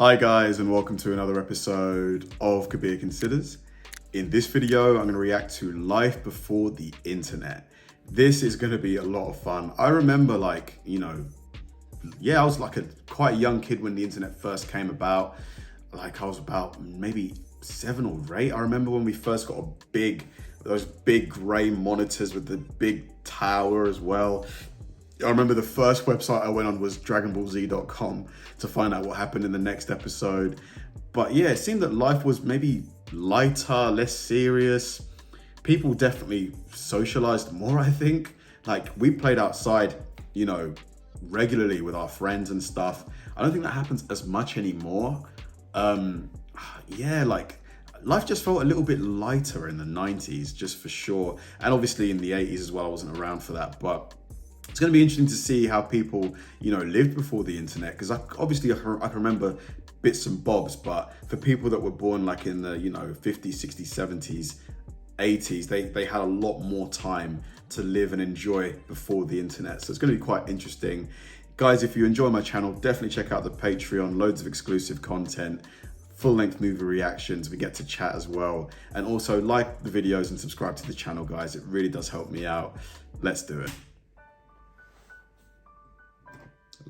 Hi guys, and welcome to another episode of Kabir Considers. In this video, I'm going to react to life before the internet. This is going to be a lot of fun. I remember I was quite a young kid when the internet first came about. I was about maybe 7 or 8. I remember when we first got those big gray monitors with the big tower as well. I remember the first website I went on was dragonballz.com to find out what happened in the next episode. But yeah, it seemed that life was maybe lighter, less serious. People definitely socialized more, I think. We played outside, regularly with our friends and stuff. I don't think that happens as much anymore. Life just felt a little bit lighter in the 90s, just for sure. And obviously in the 80s as well. I wasn't around for that, but it's going to be interesting to see how people, lived before the internet, because I can remember bits and bobs, but for people that were born in the, 50s, 60s, 70s, 80s, they had a lot more time to live and enjoy before the internet. So it's going to be quite interesting. Guys, if you enjoy my channel, definitely check out the Patreon, loads of exclusive content, full-length movie reactions, we get to chat as well. And also like the videos and subscribe to the channel, guys. It really does help me out. Let's do it.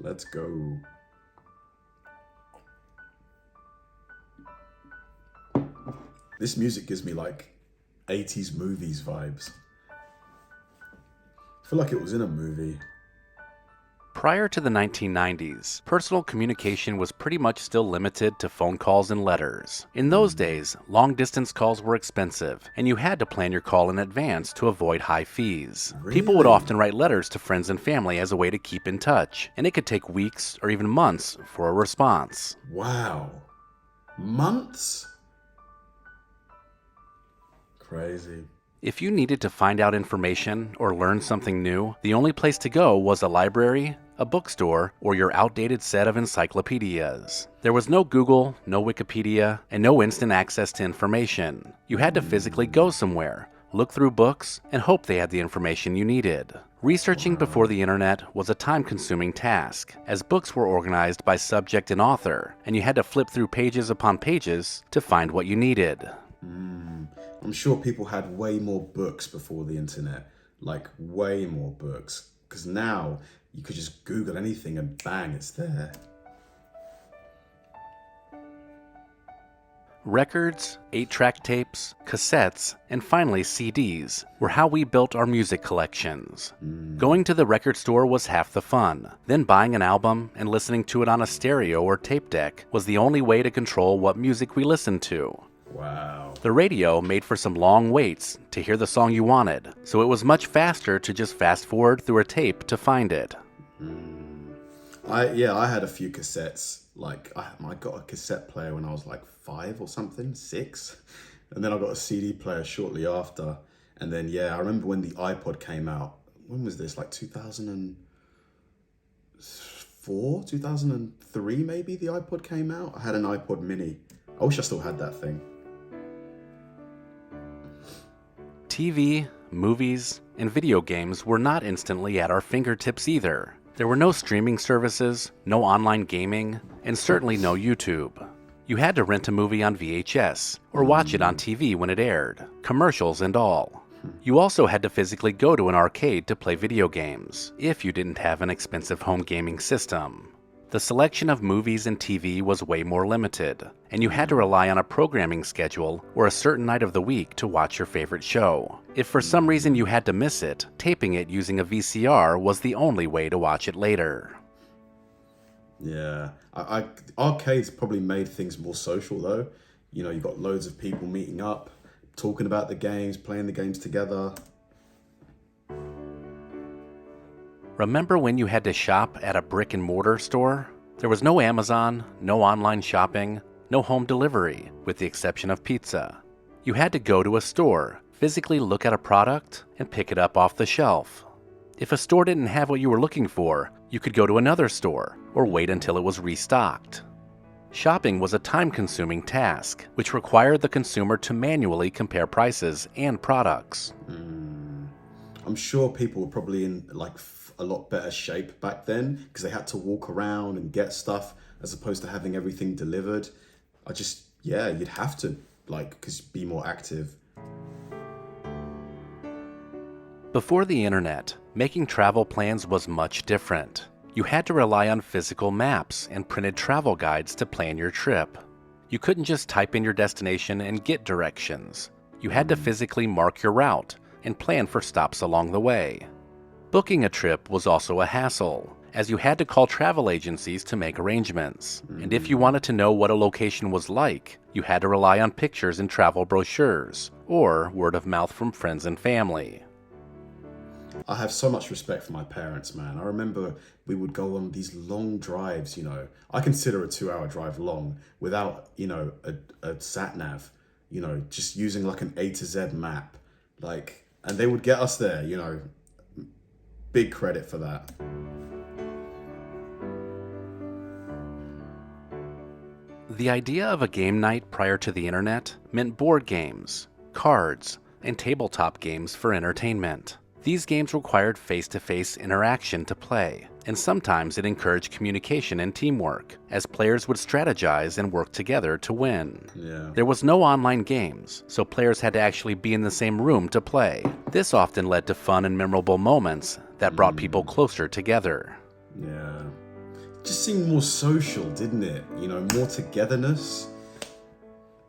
Let's go. This music gives me 80s movies vibes. I feel like it was in a movie. Prior to the 1990s, personal communication was pretty much still limited to phone calls and letters. In those days, long-distance calls were expensive, and you had to plan your call in advance to avoid high fees. Really? People would often write letters to friends and family as a way to keep in touch, and it could take weeks or even months for a response. Wow. Months? Crazy. If you needed to find out information or learn something new, the only place to go was a library, a bookstore, or your outdated set of encyclopedias. There was no Google, no Wikipedia, and no instant access to information. You had to physically go somewhere, look through books, and hope they had the information you needed. Researching before the internet was a time-consuming task, as books were organized by subject and author, and you had to flip through pages upon pages to find what you needed. I'm sure people had way more books before the internet, way more books, because now you could just Google anything and bang, it's there. Records, 8-track tapes, cassettes, and finally CDs were how we built our music collections. Going to the record store was half the fun. Then buying an album and listening to it on a stereo or tape deck was the only way to control what music we listened to. Wow. The radio made for some long waits to hear the song you wanted, so it was much faster to just fast forward through a tape to find it. I had a few cassettes. I got a cassette player when I was 5 or something, 6. And then I got a CD player shortly after. And then, I remember when the iPod came out. When was this? 2004, 2003 maybe the iPod came out. I had an iPod mini. I wish I still had that thing. TV, movies, and video games were not instantly at our fingertips either. There were no streaming services, no online gaming, and certainly no YouTube. You had to rent a movie on VHS or watch it on TV when it aired, commercials and all. You also had to physically go to an arcade to play video games, if you didn't have an expensive home gaming system. The selection of movies and TV was way more limited, and you had to rely on a programming schedule or a certain night of the week to watch your favorite show. If for some reason you had to miss it, taping it using a VCR was the only way to watch it later. Yeah, arcades probably made things more social though. You got loads of people meeting up, talking about the games, playing the games together. Remember when you had to shop at a brick-and-mortar store? There was no Amazon, no online shopping, no home delivery, with the exception of pizza. You had to go to a store, physically look at a product, and pick it up off the shelf. If a store didn't have what you were looking for, you could go to another store, or wait until it was restocked. Shopping was a time-consuming task, which required the consumer to manually compare prices and products. I'm sure people were probably in a lot better shape back then because they had to walk around and get stuff as opposed to having everything delivered. You'd have to, because be more active. Before the internet, making travel plans was much different. You had to rely on physical maps and printed travel guides to plan your trip. You couldn't just type in your destination and get directions. You had to physically mark your route and plan for stops along the way. Booking a trip was also a hassle, as you had to call travel agencies to make arrangements. And if you wanted to know what a location was like, you had to rely on pictures and travel brochures, or word of mouth from friends and family. I have so much respect for my parents, man. I remember we would go on these long drives, I consider a 2-hour drive long without, a sat nav, just using like an A to Z map. And they would get us there, big credit for that. The idea of a game night prior to the internet meant board games, cards, and tabletop games for entertainment. These games required face-to-face interaction to play, and sometimes it encouraged communication and teamwork, as players would strategize and work together to win. Yeah. There was no online games, so players had to actually be in the same room to play. This often led to fun and memorable moments that brought people closer together. Yeah. It just seemed more social, didn't it? More togetherness.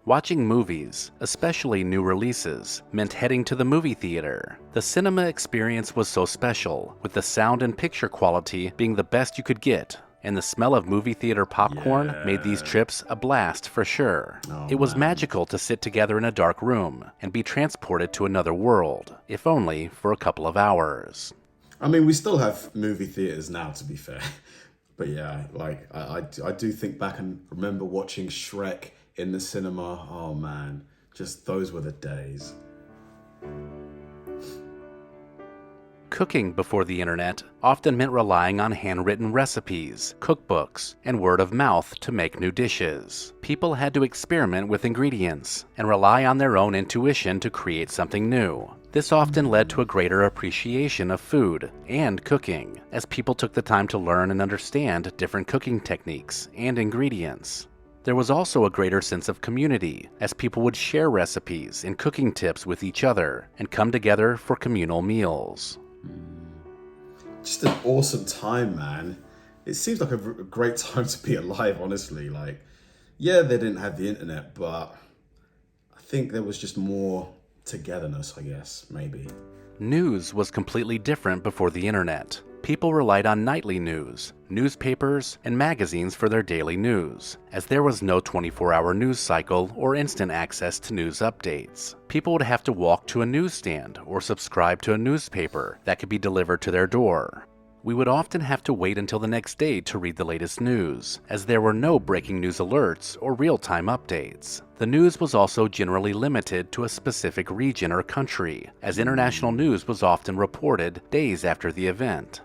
Watching movies, especially new releases, meant heading to the movie theater. The cinema experience was so special, with the sound and picture quality being the best you could get, and the smell of movie theater popcorn made these trips a blast for sure. It was magical to sit together in a dark room and be transported to another world, if only for a couple of hours. I mean, we still have movie theaters now, to be fair. But yeah, I do think back and remember watching Shrek in the cinema. Oh man, just those were the days. Cooking before the internet often meant relying on handwritten recipes, cookbooks, and word of mouth to make new dishes. People had to experiment with ingredients and rely on their own intuition to create something new. This often led to a greater appreciation of food and cooking, as people took the time to learn and understand different cooking techniques and ingredients. There was also a greater sense of community, as people would share recipes and cooking tips with each other and come together for communal meals. Just an awesome time, man. It seems like a great time to be alive, honestly. They didn't have the internet, but I think there was just more togetherness, I guess, maybe. News was completely different before the internet. People relied on nightly news, newspapers, and magazines for their daily news, as there was no 24-hour news cycle or instant access to news updates. People would have to walk to a newsstand or subscribe to a newspaper that could be delivered to their door. We would often have to wait until the next day to read the latest news, as there were no breaking news alerts or real-time updates. The news was also generally limited to a specific region or country, as international news was often reported days after the event.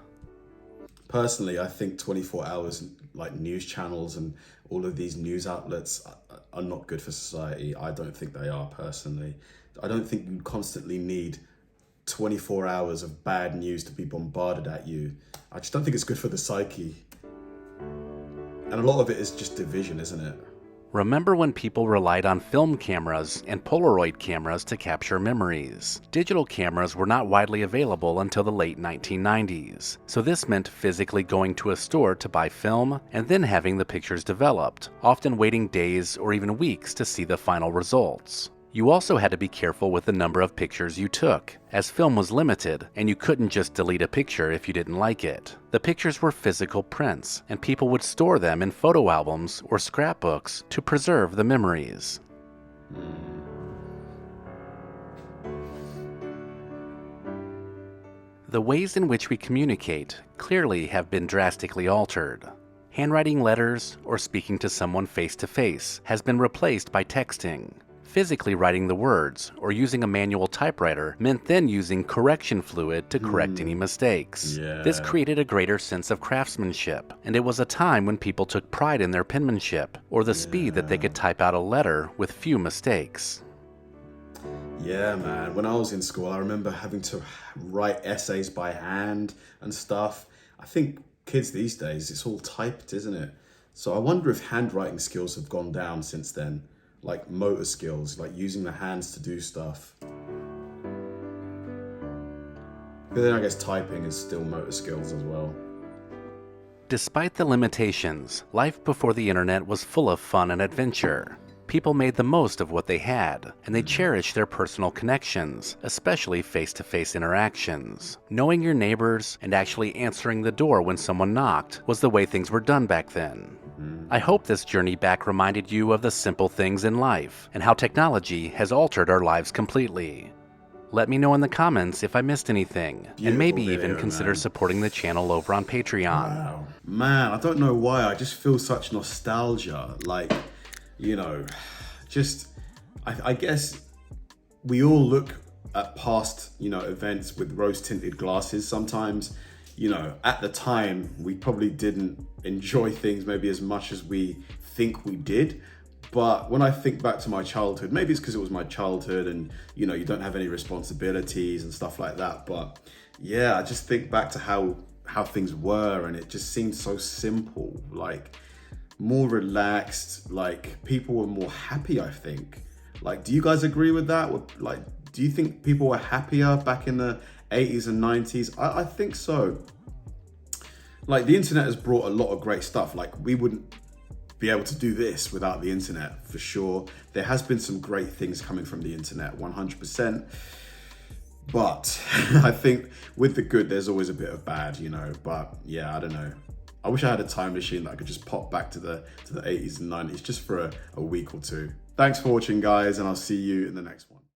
Personally, I think 24 hours news channels and all of these news outlets are not good for society. I don't think they are, personally. I don't think you constantly need 24 hours of bad news to be bombarded at you. I just don't think it's good for the psyche. And a lot of it is just division, isn't it? Remember when people relied on film cameras and Polaroid cameras to capture memories? Digital cameras were not widely available until the late 1990s, so this meant physically going to a store to buy film and then having the pictures developed, often waiting days or even weeks to see the final results. You also had to be careful with the number of pictures you took, as film was limited and you couldn't just delete a picture if you didn't like it. The pictures were physical prints, and people would store them in photo albums or scrapbooks to preserve the memories. The ways in which we communicate clearly have been drastically altered. Handwriting letters or speaking to someone face-to-face has been replaced by texting. Physically writing the words or using a manual typewriter meant then using correction fluid to correct any mistakes. Yeah. This created a greater sense of craftsmanship, and it was a time when people took pride in their penmanship or the speed that they could type out a letter with few mistakes. Yeah, man. When I was in school, I remember having to write essays by hand and stuff. I think kids these days, it's all typed, isn't it? So I wonder if handwriting skills have gone down since then, like motor skills, like using the hands to do stuff. But then I guess typing is still motor skills as well. Despite the limitations, life before the internet was full of fun and adventure. People made the most of what they had, and they cherished their personal connections, especially face-to-face interactions. Knowing your neighbors and actually answering the door when someone knocked was the way things were done back then. I hope this journey back reminded you of the simple things in life and how technology has altered our lives completely. Let me know in the comments if I missed anything, and maybe even consider supporting the channel over on Patreon. Wow. Man, I don't know why, I just feel such nostalgia. Like, you know, just, I guess we all look at past, events with rose-tinted glasses. Sometimes, at the time, we probably didn't enjoy things maybe as much as we think we did. But when I think back to my childhood, maybe it's because it was my childhood and, you don't have any responsibilities and stuff like that. But yeah, I just think back to how things were, and it just seemed so simple, like more relaxed, like people were more happy, I think. Like, do you guys agree with that? Like, do you think people were happier back in the 80s and 90s? I think so. Like, the internet has brought a lot of great stuff. Like, we wouldn't be able to do this without the internet, for sure. There has been some great things coming from the internet, 100%. But I think with the good, there's always a bit of bad, but yeah, I don't know. I wish I had a time machine that I could just pop back to the 80s and 90s just for a week or two. Thanks for watching, guys, and I'll see you in the next one.